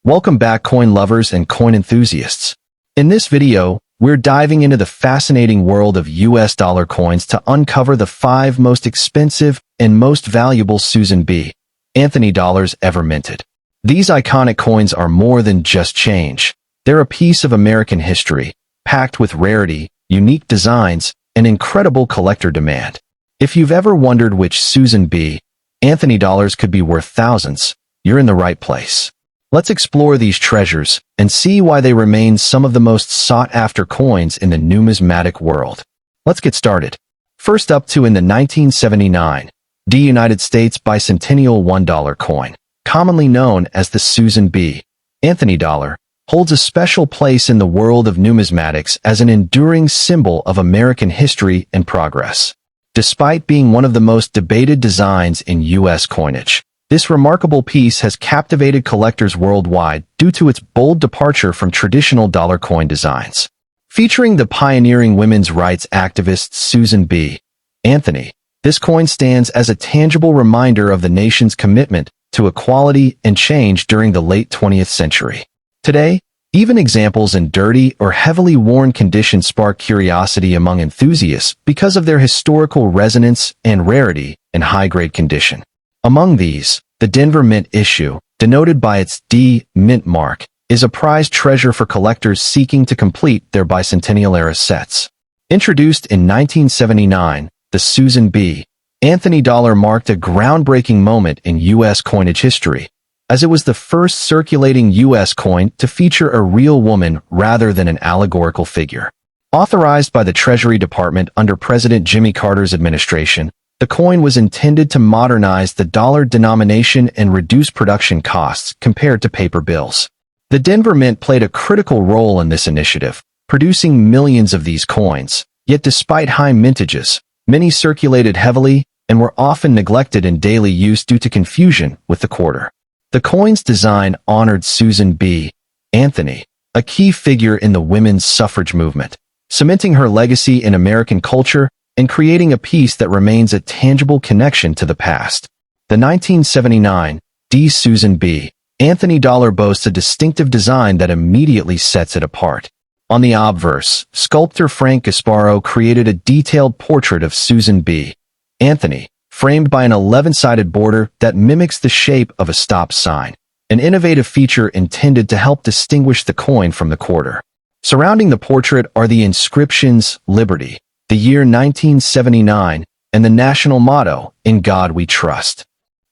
Welcome back, coin lovers and coin enthusiasts. In this video, we're diving into the fascinating world of US dollar coins to uncover the 5 most expensive and most valuable Susan B. Anthony dollars ever minted. These iconic coins are more than just change. They're a piece of American history, packed with rarity, unique designs, and incredible collector demand. If you've ever wondered which Susan B. Anthony dollars could be worth thousands, you're in the right place. Let's explore these treasures and see why they remain some of the most sought-after coins in the numismatic world. Let's get started. First up in the 1979 United States Bicentennial $1 coin, commonly known as the Susan B. Anthony dollar, holds a special place in the world of numismatics as an enduring symbol of American history and progress. Despite being one of the most debated designs in U.S. coinage, this remarkable piece has captivated collectors worldwide due to its bold departure from traditional dollar coin designs. Featuring the pioneering women's rights activist Susan B. Anthony, this coin stands as a tangible reminder of the nation's commitment to equality and change during the late 20th century. Today, even examples in dirty or heavily worn condition spark curiosity among enthusiasts because of their historical resonance and rarity in high-grade condition. Among these, the Denver Mint issue, denoted by its D Mint mark, is a prized treasure for collectors seeking to complete their bicentennial-era sets. Introduced in 1979, the Susan B. Anthony dollar marked a groundbreaking moment in U.S. coinage history, as it was the first circulating U.S. coin to feature a real woman rather than an allegorical figure. Authorized by the Treasury Department under President Jimmy Carter's administration, the coin was intended to modernize the dollar denomination and reduce production costs compared to paper bills. The Denver Mint played a critical role in this initiative, producing millions of these coins, yet despite high mintages, many circulated heavily and were often neglected in daily use due to confusion with the quarter. The coin's design honored Susan B. Anthony, a key figure in the women's suffrage movement, cementing her legacy in American culture and creating a piece that remains a tangible connection to the past. The 1979 Susan B. Anthony dollar boasts a distinctive design that immediately sets it apart. On the obverse, sculptor Frank Gasparo created a detailed portrait of Susan B. Anthony, framed by an 11-sided border that mimics the shape of a stop sign, an innovative feature intended to help distinguish the coin from the quarter. Surrounding the portrait are the inscriptions Liberty, the year 1979, and the national motto, In God We Trust.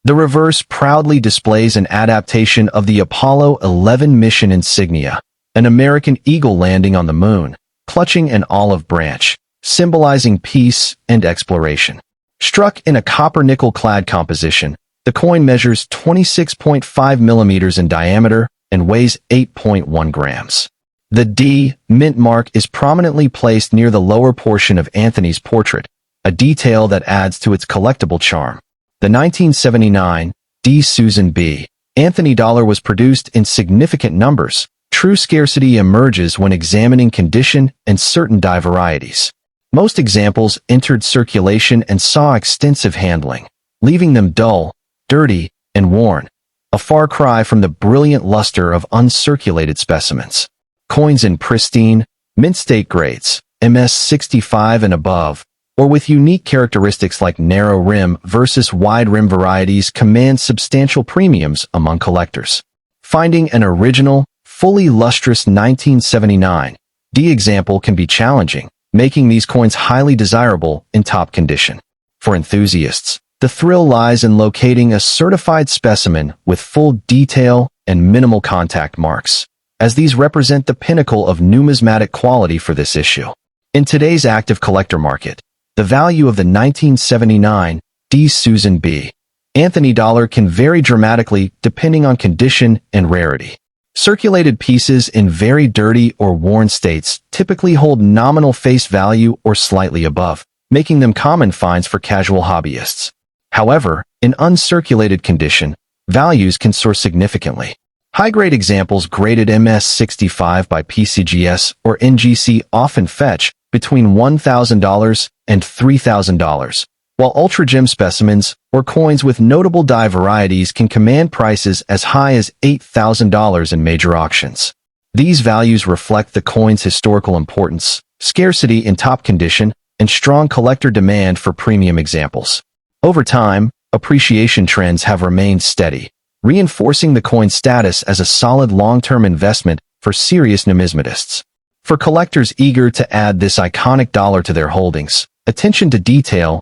The reverse proudly displays an adaptation of the Apollo 11 mission insignia, an American eagle landing on the moon, clutching an olive branch, symbolizing peace and exploration. Struck in a copper-nickel-clad composition, the coin measures 26.5 millimeters in diameter and weighs 8.1 grams. The D Mint mark is prominently placed near the lower portion of Anthony's portrait, a detail that adds to its collectible charm. The 1979 Susan B. Anthony dollar was produced in significant numbers. True scarcity emerges when examining condition and certain die varieties. Most examples entered circulation and saw extensive handling, leaving them dull, dirty, and worn, a far cry from the brilliant luster of uncirculated specimens. Coins in pristine, mint-state grades, MS65 and above, or with unique characteristics like narrow rim versus wide rim varieties command substantial premiums among collectors. Finding an original, fully lustrous 1979 D example can be challenging, making these coins highly desirable in top condition. For enthusiasts, the thrill lies in locating a certified specimen with full detail and minimal contact marks, as these represent the pinnacle of numismatic quality for this issue. In today's active collector market, the value of the 1979 Susan B. Anthony dollar can vary dramatically depending on condition and rarity. Circulated pieces in very dirty or worn states typically hold nominal face value or slightly above, making them common finds for casual hobbyists. However, in uncirculated condition, values can soar significantly. High-grade examples graded MS65 by PCGS or NGC often fetch between $1,000 and $3,000, while ultra-gem specimens, or coins with notable die varieties, can command prices as high as $8,000 in major auctions. These values reflect the coin's historical importance, scarcity in top condition, and strong collector demand for premium examples. Over time, appreciation trends have remained steady, reinforcing the coin's status as a solid long-term investment for serious numismatists. For collectors eager to add this iconic dollar to their holdings, attention to detail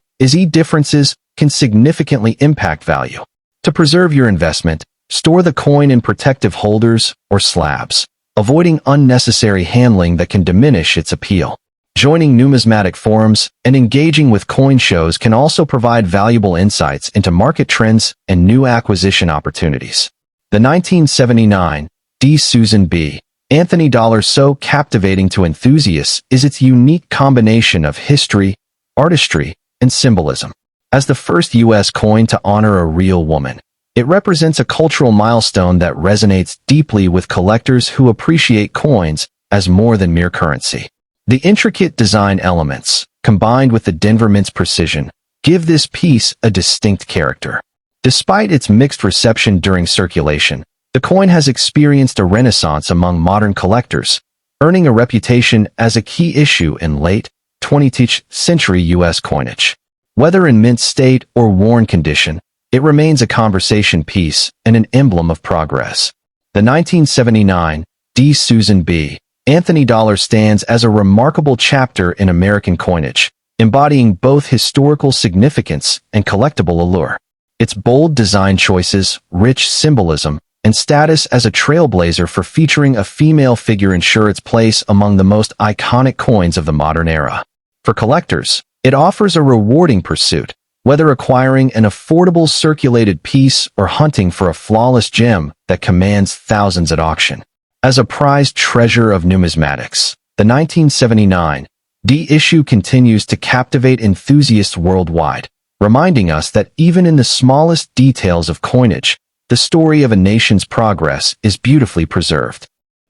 differences can significantly impact value. To preserve your investment, store the coin in protective holders or slabs, avoiding unnecessary handling that can diminish its appeal. Joining numismatic forums and engaging with coin shows can also provide valuable insights into market trends and new acquisition opportunities. The 1979 D. Susan B. Anthony dollar, so captivating to enthusiasts is its unique combination of history, artistry, and symbolism. As the first U.S. coin to honor a real woman, it represents a cultural milestone that resonates deeply with collectors who appreciate coins as more than mere currency. The intricate design elements, combined with the Denver Mint's precision, give this piece a distinct character. Despite its mixed reception during circulation, the coin has experienced a renaissance among modern collectors, earning a reputation as a key issue in late 20th century U.S. coinage. Whether in mint state or worn condition, it remains a conversation piece and an emblem of progress. The 1979 D. Susan B. Anthony dollar stands as a remarkable chapter in American coinage, embodying both historical significance and collectible allure. Its bold design choices, rich symbolism, and status as a trailblazer for featuring a female figure ensure its place among the most iconic coins of the modern era. For collectors, it offers a rewarding pursuit, whether acquiring an affordable circulated piece or hunting for a flawless gem that commands thousands at auction. As a prized treasure of numismatics, the 1979 D issue continues to captivate enthusiasts worldwide, reminding us that even in the smallest details of coinage, the story of a nation's progress is beautifully preserved.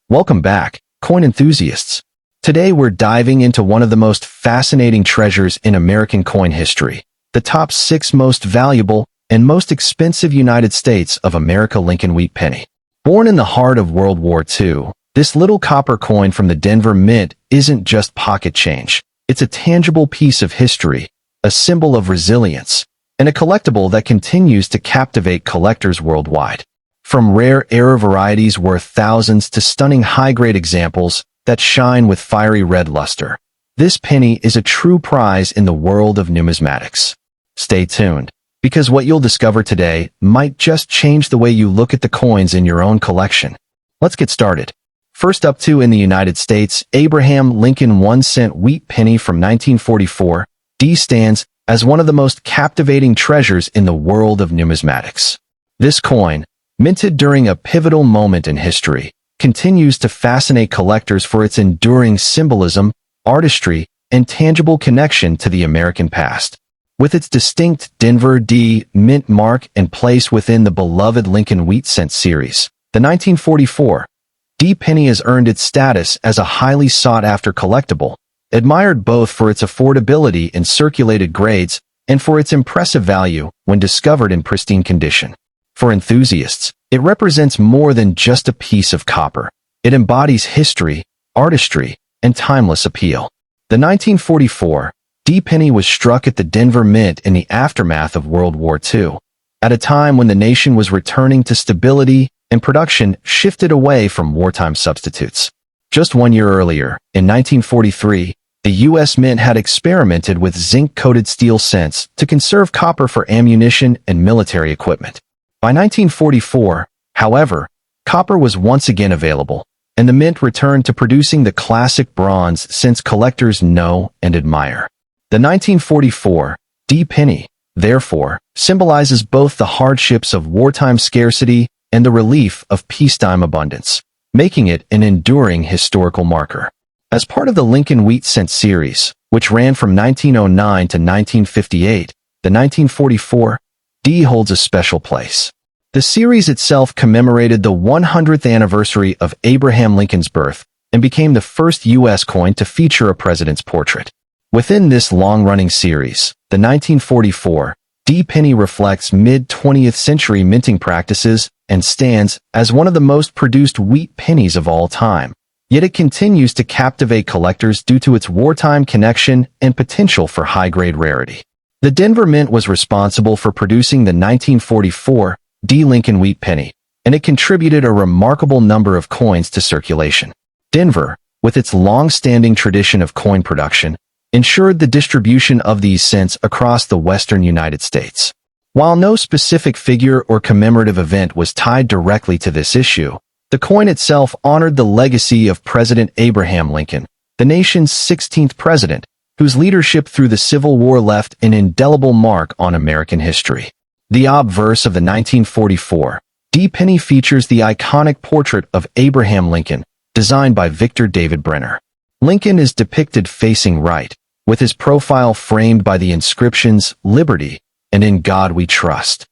Welcome back, coin enthusiasts. Today we're diving into one of the most fascinating treasures in American coin history, the top 6 most valuable and most expensive United States of America Lincoln Wheat penny. Born in the heart of World War II, this little copper coin from the Denver Mint isn't just pocket change. It's a tangible piece of history, a symbol of resilience, and a collectible that continues to captivate collectors worldwide. From rare era varieties worth thousands to stunning high-grade examples that shine with fiery red luster, this penny is a true prize in the world of numismatics. Stay tuned, because what you'll discover today might just change the way you look at the coins in your own collection. Let's get started. First up, in the United States, Abraham Lincoln 1-cent wheat penny from 1944, D stands as one of the most captivating treasures in the world of numismatics. This coin, minted during a pivotal moment in history, continues to fascinate collectors for its enduring symbolism, artistry, and tangible connection to the American past. With its distinct Denver D Mint mark and place within the beloved Lincoln Wheat Cent series, the 1944 D penny has earned its status as a highly sought-after collectible, admired both for its affordability in circulated grades and for its impressive value when discovered in pristine condition. For enthusiasts, it represents more than just a piece of copper. It embodies history, artistry, and timeless appeal. The 1944 D penny was struck at the Denver Mint in the aftermath of World War II, at a time when the nation was returning to stability and production shifted away from wartime substitutes. Just 1 year earlier, in 1943, the U.S. Mint had experimented with zinc-coated steel cents to conserve copper for ammunition and military equipment. By 1944, however, copper was once again available, and the Mint returned to producing the classic bronze cents collectors know and admire. The 1944 D penny, therefore, symbolizes both the hardships of wartime scarcity and the relief of peacetime abundance, making it an enduring historical marker. As part of the Lincoln Wheat Cent series, which ran from 1909 to 1958, the 1944 D holds a special place. The series itself commemorated the 100th anniversary of Abraham Lincoln's birth and became the first U.S. coin to feature a president's portrait. Within this long-running series, the 1944 D penny reflects mid-20th century minting practices and stands as one of the most produced wheat pennies of all time. Yet it continues to captivate collectors due to its wartime connection and potential for high-grade rarity. The Denver Mint was responsible for producing the 1944 D Lincoln wheat penny, and it contributed a remarkable number of coins to circulation. Denver, with its long-standing tradition of coin production, ensured the distribution of these cents across the western United States. While no specific figure or commemorative event was tied directly to this issue, the coin itself honored the legacy of President Abraham Lincoln, the nation's 16th president, whose leadership through the Civil War left an indelible mark on American history. The obverse of the 1944 D penny features the iconic portrait of Abraham Lincoln, designed by Victor David Brenner. Lincoln is depicted facing right, with his profile framed by the inscriptions "Liberty" and "In God We Trust."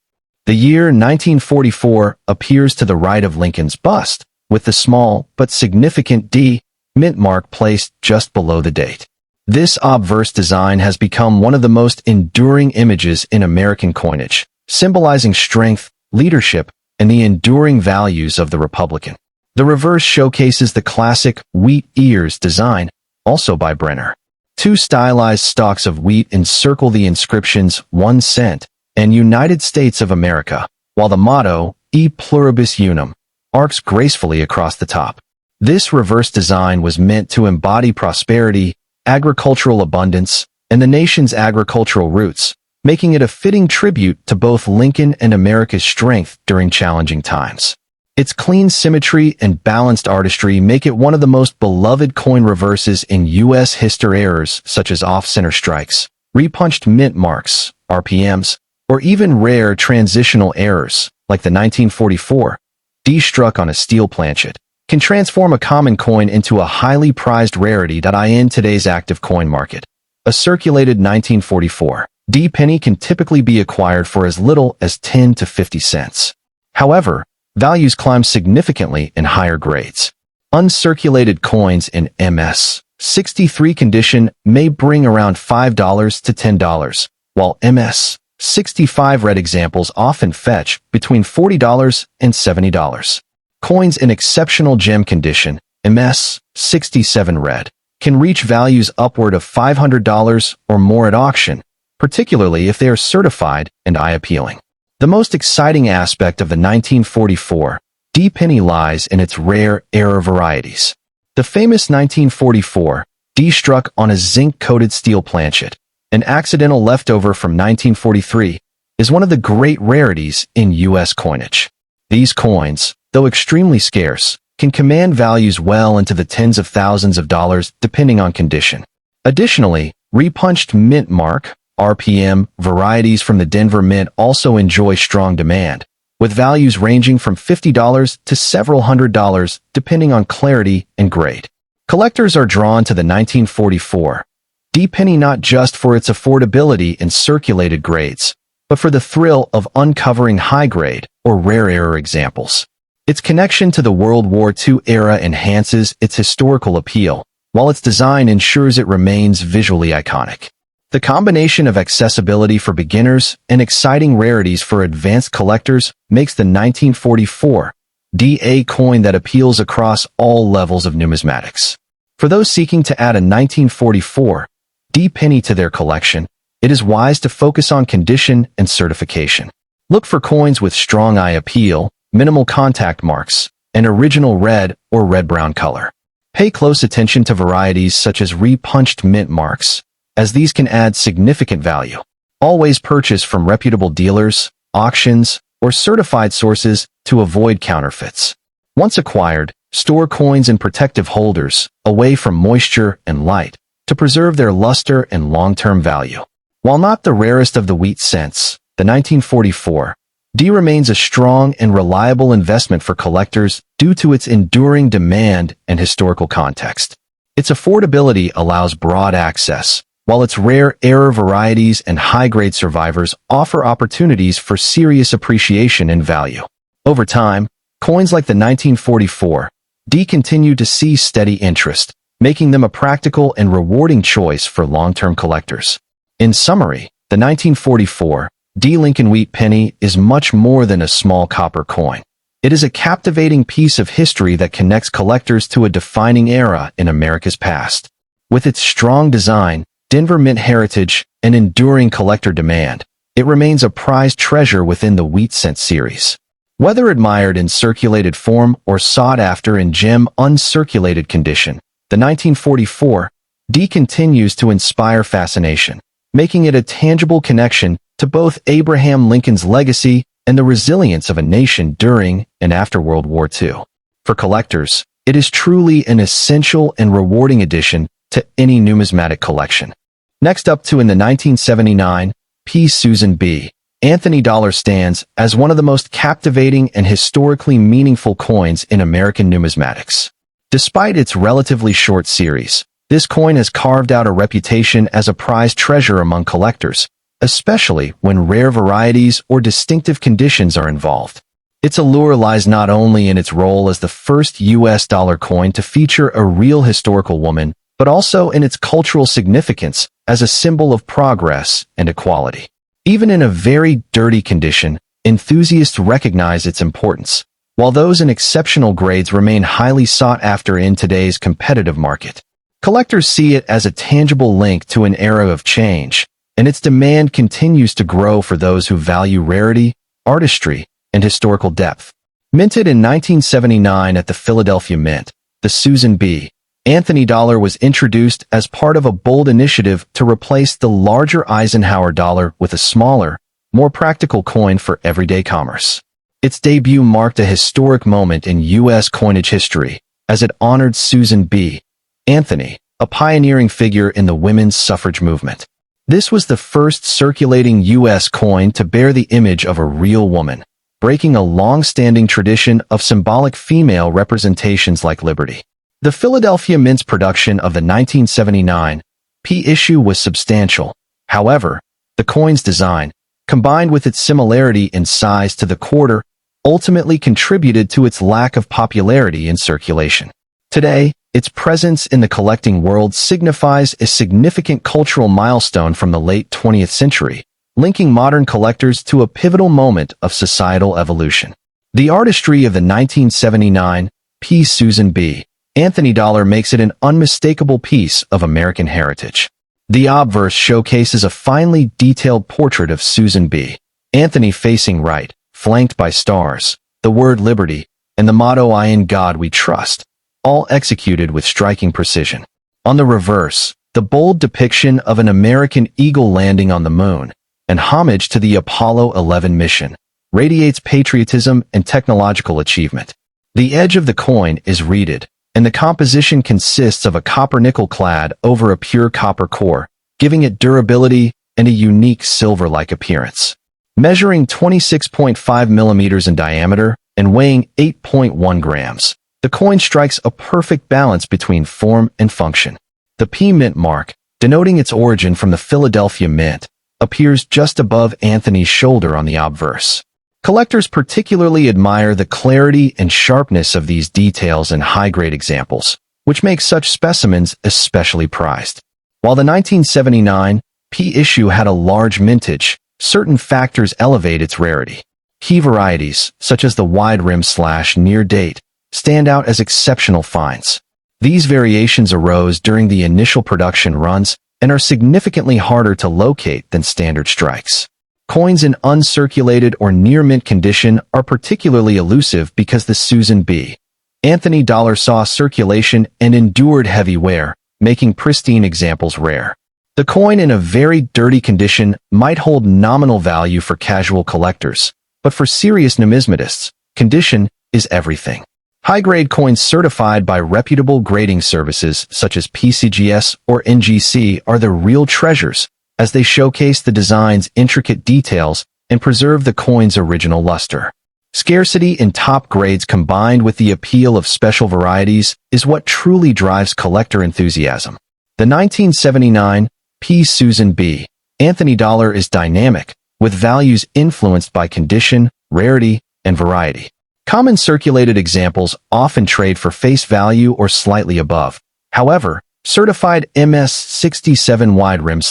The year 1944 appears to the right of Lincoln's bust, with the small but significant D mint mark placed just below the date. This obverse design has become one of the most enduring images in American coinage, symbolizing strength, leadership, and the enduring values of the Republican. The reverse showcases the classic wheat ears design, also by Brenner. Two stylized stalks of wheat encircle the inscriptions 1 cent and United States of America, while the motto E Pluribus Unum arcs gracefully across the top. This reverse design was meant to embody prosperity, agricultural abundance, and the nation's agricultural roots, making it a fitting tribute to both Lincoln and America's strength during challenging times. Its clean symmetry and balanced artistry make it one of the most beloved coin reverses in U.S. history. Errors such as off-center strikes, repunched mint marks, RPMs, or even rare transitional errors, like the 1944 D struck on a steel planchet, can transform a common coin into a highly prized rarity. In today's active coin market, a circulated 1944 D penny can typically be acquired for as little as 10 to 50 cents. However, values climb significantly in higher grades. Uncirculated coins in MS-63 condition may bring around $5 to $10, while MS-65 red examples often fetch between $40 and $70. Coins in exceptional gem condition, MS-67 red, can reach values upward of $500 or more at auction, particularly if they are certified and eye-appealing. The most exciting aspect of the 1944 D penny lies in its rare error varieties. The famous 1944 D struck on a zinc-coated steel planchet, an accidental leftover from 1943, is one of the great rarities in U.S. coinage. These coins, though extremely scarce, can command values well into the tens of thousands of dollars depending on condition. Additionally, repunched mint mark RPM varieties from the Denver Mint also enjoy strong demand, with values ranging from $50 to several $100s depending on clarity and grade. Collectors are drawn to the 1944 D penny not just for its affordability in circulated grades, but for the thrill of uncovering high-grade or rare error examples. Its connection to the World War II era enhances its historical appeal, while its design ensures it remains visually iconic. The combination of accessibility for beginners and exciting rarities for advanced collectors makes the 1944 D a coin that appeals across all levels of numismatics. For those seeking to add a 1944 D penny to their collection, it is wise to focus on condition and certification. Look for coins with strong eye appeal, minimal contact marks, and original red or red-brown color. Pay close attention to varieties such as repunched mint marks, as these can add significant value. Always purchase from reputable dealers, auctions, or certified sources to avoid counterfeits. Once acquired, store coins in protective holders, away from moisture and light, to preserve their luster and long-term value. While not the rarest of the wheat cents, the 1944 D remains a strong and reliable investment for collectors due to its enduring demand and historical context. Its affordability allows broad access, while its rare error varieties and high-grade survivors offer opportunities for serious appreciation and value. Over time, coins like the 1944 D continue to see steady interest, making them a practical and rewarding choice for long-term collectors. In summary, the 1944 D. Lincoln Wheat penny is much more than a small copper coin. It is a captivating piece of history that connects collectors to a defining era in America's past. With its strong design, Denver Mint heritage, and enduring collector demand, it remains a prized treasure within the Wheat Cent series. Whether admired in circulated form or sought after in gem uncirculated condition, the 1944 D continues to inspire fascination, making it a tangible connection to both Abraham Lincoln's legacy and the resilience of a nation during and after World War II. For collectors, it is truly an essential and rewarding addition to any numismatic collection. Next up in the 1979 P. Susan B. Anthony dollar stands as one of the most captivating and historically meaningful coins in American numismatics. Despite its relatively short series, this coin has carved out a reputation as a prized treasure among collectors, especially when rare varieties or distinctive conditions are involved. Its allure lies not only in its role as the first U.S. dollar coin to feature a real historical woman, but also in its cultural significance as a symbol of progress and equality. Even in a very dirty condition, enthusiasts recognize its importance, while those in exceptional grades remain highly sought after in today's competitive market. Collectors see it as a tangible link to an era of change, and its demand continues to grow for those who value rarity, artistry, and historical depth. Minted in 1979 at the Philadelphia Mint, the Susan B. Anthony dollar was introduced as part of a bold initiative to replace the larger Eisenhower dollar with a smaller, more practical coin for everyday commerce. Its debut marked a historic moment in U.S. coinage history, as it honored Susan B. Anthony, a pioneering figure in the women's suffrage movement. This was the first circulating U.S. coin to bear the image of a real woman, breaking a long-standing tradition of symbolic female representations like liberty. The Philadelphia Mint's production of the 1979 P issue was substantial. However, the coin's design, combined with its similarity in size to the quarter, ultimately contributed to its lack of popularity in circulation. Today, its presence in the collecting world signifies a significant cultural milestone from the late 20th century, linking modern collectors to a pivotal moment of societal evolution. The artistry of the 1979 P. Susan B. Anthony dollar makes it an unmistakable piece of American heritage. The obverse showcases a finely detailed portrait of Susan B. Anthony facing right, flanked by stars, the word liberty, and the motto "I in God we trust," all executed with striking precision. On the reverse, the bold depiction of an American eagle landing on the moon, and homage to the Apollo 11 mission, radiates patriotism and technological achievement. The edge of the coin is reeded, and the composition consists of a copper-nickel clad over a pure copper core, giving it durability and a unique silver-like appearance. Measuring 26.5 millimeters in diameter and weighing 8.1 grams, the coin strikes a perfect balance between form and function. The P Mint mark, denoting its origin from the Philadelphia Mint, appears just above Anthony's shoulder on the obverse. Collectors particularly admire the clarity and sharpness of these details in high-grade examples, which makes such specimens especially prized. While the 1979 P issue had a large mintage, certain factors elevate its rarity. Key varieties, such as the wide rim / near date, stand out as exceptional finds. These variations arose during the initial production runs and are significantly harder to locate than standard strikes. Coins in uncirculated or near-mint condition are particularly elusive because the Susan B. Anthony dollar saw circulation and endured heavy wear, making pristine examples rare. The coin in a very dirty condition might hold nominal value for casual collectors, but for serious numismatists, condition is everything. High-grade coins certified by reputable grading services such as PCGS or NGC are the real treasures, as they showcase the design's intricate details and preserve the coin's original luster. Scarcity in top grades combined with the appeal of special varieties is what truly drives collector enthusiasm. The 1979 P. Susan B. Anthony dollar is dynamic, with values influenced by condition, rarity, and variety. Common circulated examples often trade for face value or slightly above. However, certified MS-67 wide rim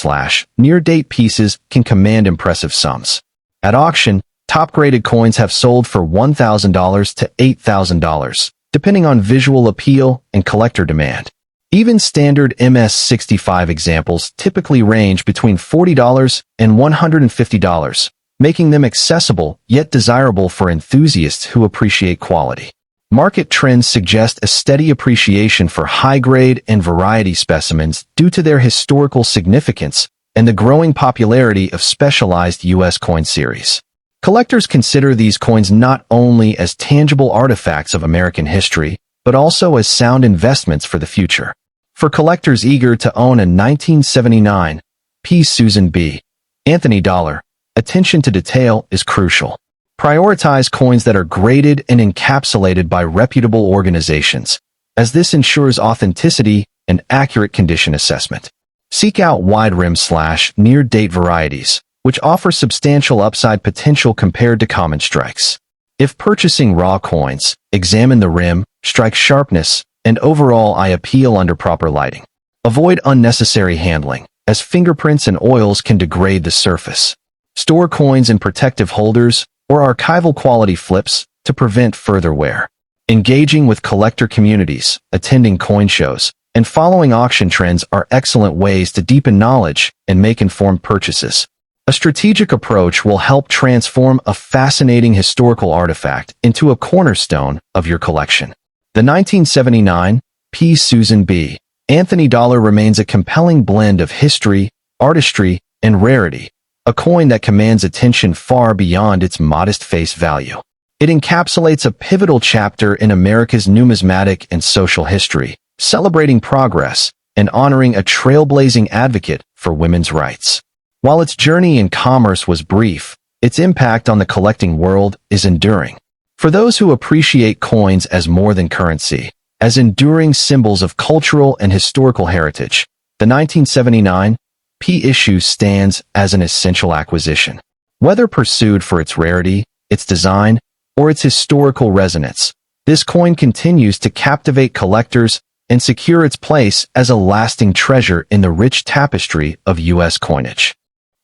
/ near-date pieces can command impressive sums. At auction, top-graded coins have sold for $1,000 to $8,000, depending on visual appeal and collector demand. Even standard MS-65 examples typically range between $40 and $150, making them accessible yet desirable for enthusiasts who appreciate quality. Market trends suggest a steady appreciation for high-grade and variety specimens due to their historical significance and the growing popularity of specialized U.S. coin series. Collectors consider these coins not only as tangible artifacts of American history, but also as sound investments for the future. For collectors eager to own a 1979 P. Susan B. Anthony dollar, attention to detail is crucial. Prioritize coins that are graded and encapsulated by reputable organizations, as this ensures authenticity and accurate condition assessment. Seek out wide rim / near-date varieties, which offer substantial upside potential compared to common strikes. If purchasing raw coins, examine the rim, strike sharpness, and overall eye appeal under proper lighting. Avoid unnecessary handling, as fingerprints and oils can degrade the surface. Store coins in protective holders or archival quality flips to prevent further wear. Engaging with collector communities, attending coin shows, and following auction trends are excellent ways to deepen knowledge and make informed purchases. A strategic approach will help transform a fascinating historical artifact into a cornerstone of your collection. The 1979 P. Susan B. Anthony dollar remains a compelling blend of history, artistry, and rarity, a coin that commands attention far beyond its modest face value. It encapsulates a pivotal chapter in America's numismatic and social history, celebrating progress and honoring a trailblazing advocate for women's rights. While its journey in commerce was brief, its impact on the collecting world is enduring. For those who appreciate coins as more than currency, as enduring symbols of cultural and historical heritage, the 1979 P issue stands as an essential acquisition. Whether pursued for its rarity, its design, or its historical resonance, this coin continues to captivate collectors and secure its place as a lasting treasure in the rich tapestry of U.S. coinage.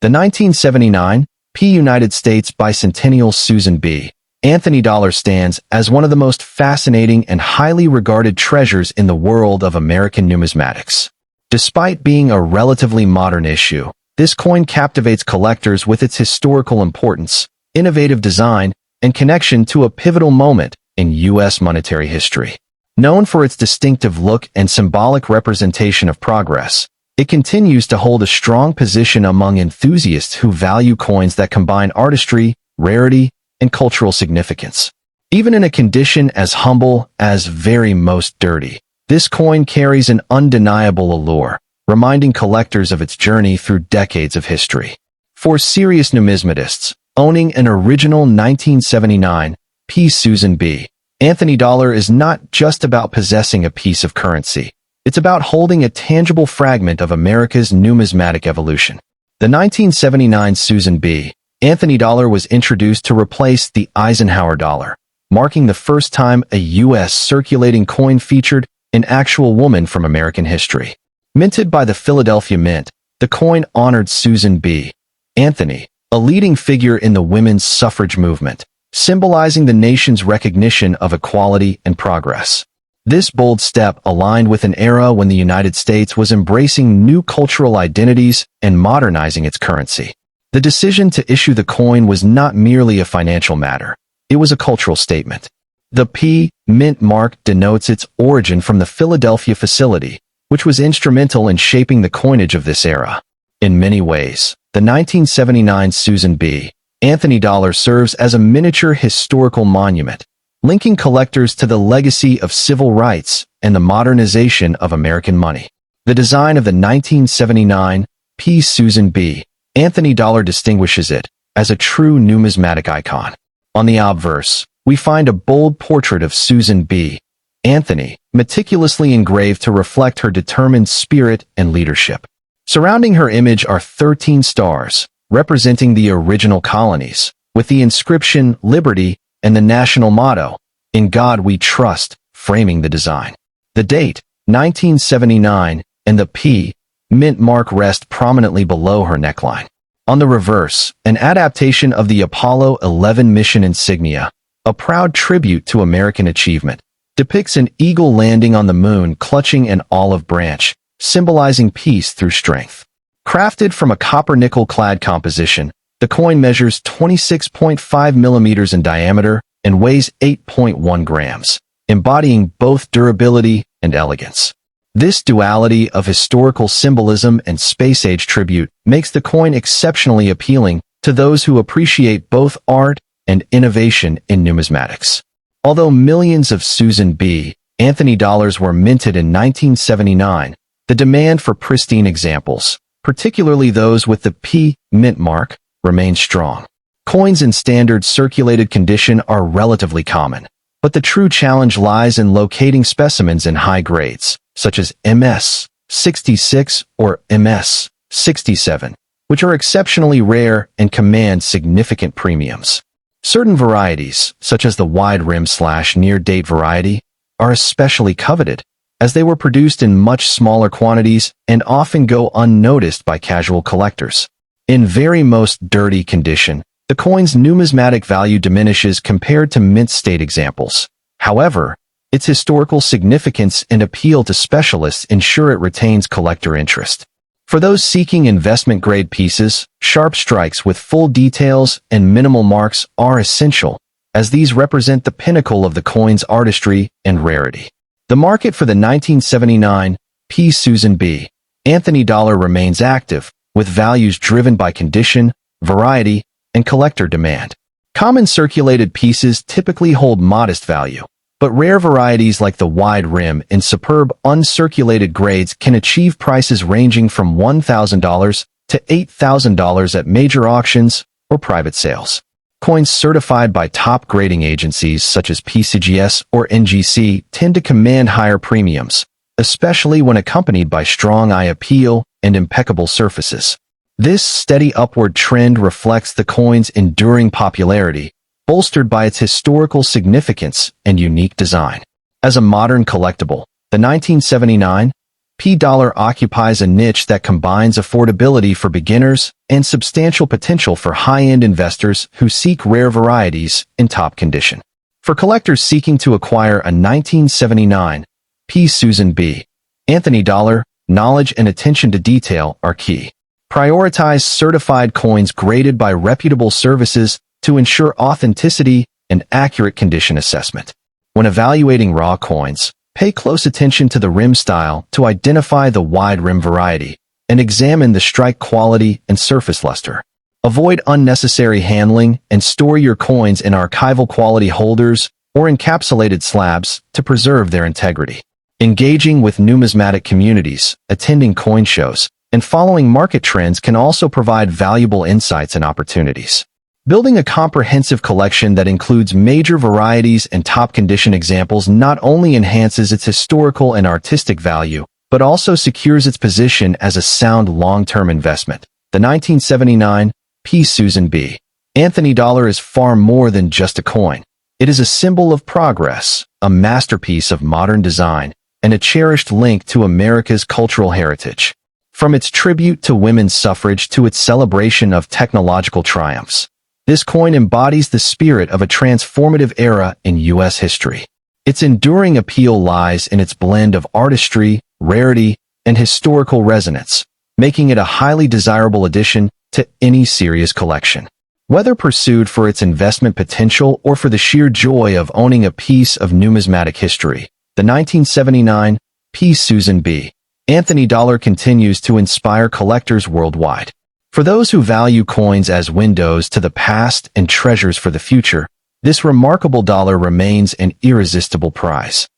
The 1979 P. United States Bicentennial Susan B. Anthony dollar stands as one of the most fascinating and highly regarded treasures in the world of American numismatics. Despite being a relatively modern issue, this coin captivates collectors with its historical importance, innovative design, and connection to a pivotal moment in U.S. monetary history. Known for its distinctive look and symbolic representation of progress, it continues to hold a strong position among enthusiasts who value coins that combine artistry, rarity, and cultural significance. Even in a condition as humble as very most dirty, this coin carries an undeniable allure, reminding collectors of its journey through decades of history. For serious numismatists, owning an original 1979 P. Susan B. Anthony dollar is not just about possessing a piece of currency. It's about holding a tangible fragment of America's numismatic evolution. The 1979 Susan B. Anthony dollar was introduced to replace the Eisenhower dollar, marking the first time a U.S. circulating coin featured an actual woman from American history. Minted by the Philadelphia Mint, the coin honored Susan B. Anthony, a leading figure in the women's suffrage movement, symbolizing the nation's recognition of equality and progress. This bold step aligned with an era when the United States was embracing new cultural identities and modernizing its currency. The decision to issue the coin was not merely a financial matter. It was a cultural statement. The P. Mint mark denotes its origin from the Philadelphia facility, which was instrumental in shaping the coinage of this era. In many ways, the 1979 Susan B. Anthony dollar serves as a miniature historical monument, linking collectors to the legacy of civil rights and the modernization of American money. The design of the 1979 P. Susan B. Anthony dollar distinguishes it as a true numismatic icon. On the obverse, we find a bold portrait of Susan B. Anthony, meticulously engraved to reflect her determined spirit and leadership. Surrounding her image are 13 stars, representing the original colonies, with the inscription Liberty and the national motto, "In God We Trust," framing the design. The date, 1979, and the P mint mark rest prominently below her neckline. On the reverse, an adaptation of the Apollo 11 mission insignia, a proud tribute to American achievement, depicts an eagle landing on the moon clutching an olive branch, symbolizing peace through strength. Crafted from a copper-nickel-clad composition, the coin measures 26.5 millimeters in diameter and weighs 8.1 grams, embodying both durability and elegance. This duality of historical symbolism and space-age tribute makes the coin exceptionally appealing to those who appreciate both art and innovation in numismatics. Although millions of Susan B. Anthony dollars were minted in 1979, the demand for pristine examples, particularly those with the P mint mark, remains strong. Coins in standard circulated condition are relatively common, but the true challenge lies in locating specimens in high grades, such as MS 66 or MS 67, which are exceptionally rare and command significant premiums. Certain varieties, such as the wide rim/near-date variety, are especially coveted, as they were produced in much smaller quantities and often go unnoticed by casual collectors. In very most dirty condition, the coin's numismatic value diminishes compared to mint-state examples. However, its historical significance and appeal to specialists ensure it retains collector interest. For those seeking investment-grade pieces, sharp strikes with full details and minimal marks are essential, as these represent the pinnacle of the coin's artistry and rarity. The market for the 1979 P. Susan B. Anthony dollar remains active, with values driven by condition, variety, and collector demand. Common circulated pieces typically hold modest value, but rare varieties like the wide rim in superb uncirculated grades can achieve prices ranging from $1,000 to $8,000 at major auctions or private sales. Coins certified by top grading agencies such as PCGS or NGC tend to command higher premiums, especially when accompanied by strong eye appeal and impeccable surfaces. This steady upward trend reflects the coin's enduring popularity, bolstered by its historical significance and unique design. As a modern collectible, the 1979 P dollar occupies a niche that combines affordability for beginners and substantial potential for high-end investors who seek rare varieties in top condition. For collectors seeking to acquire a 1979 P. Susan B. Anthony dollar, knowledge and attention to detail are key. Prioritize certified coins graded by reputable services to ensure authenticity and accurate condition assessment. When evaluating raw coins, pay close attention to the rim style to identify the wide rim variety, and examine the strike quality and surface luster. Avoid unnecessary handling and store your coins in archival quality holders or encapsulated slabs to preserve their integrity. Engaging with numismatic communities, attending coin shows, and following market trends can also provide valuable insights and opportunities. Building a comprehensive collection that includes major varieties and top-condition examples not only enhances its historical and artistic value, but also secures its position as a sound long-term investment. The 1979 P. Susan B. Anthony dollar is far more than just a coin. It is a symbol of progress, a masterpiece of modern design, and a cherished link to America's cultural heritage. From its tribute to women's suffrage to its celebration of technological triumphs, this coin embodies the spirit of a transformative era in U.S. history. Its enduring appeal lies in its blend of artistry, rarity, and historical resonance, making it a highly desirable addition to any serious collection. Whether pursued for its investment potential or for the sheer joy of owning a piece of numismatic history, the 1979 P. Susan B. Anthony dollar continues to inspire collectors worldwide. For those who value coins as windows to the past and treasures for the future, this remarkable dollar remains an irresistible prize.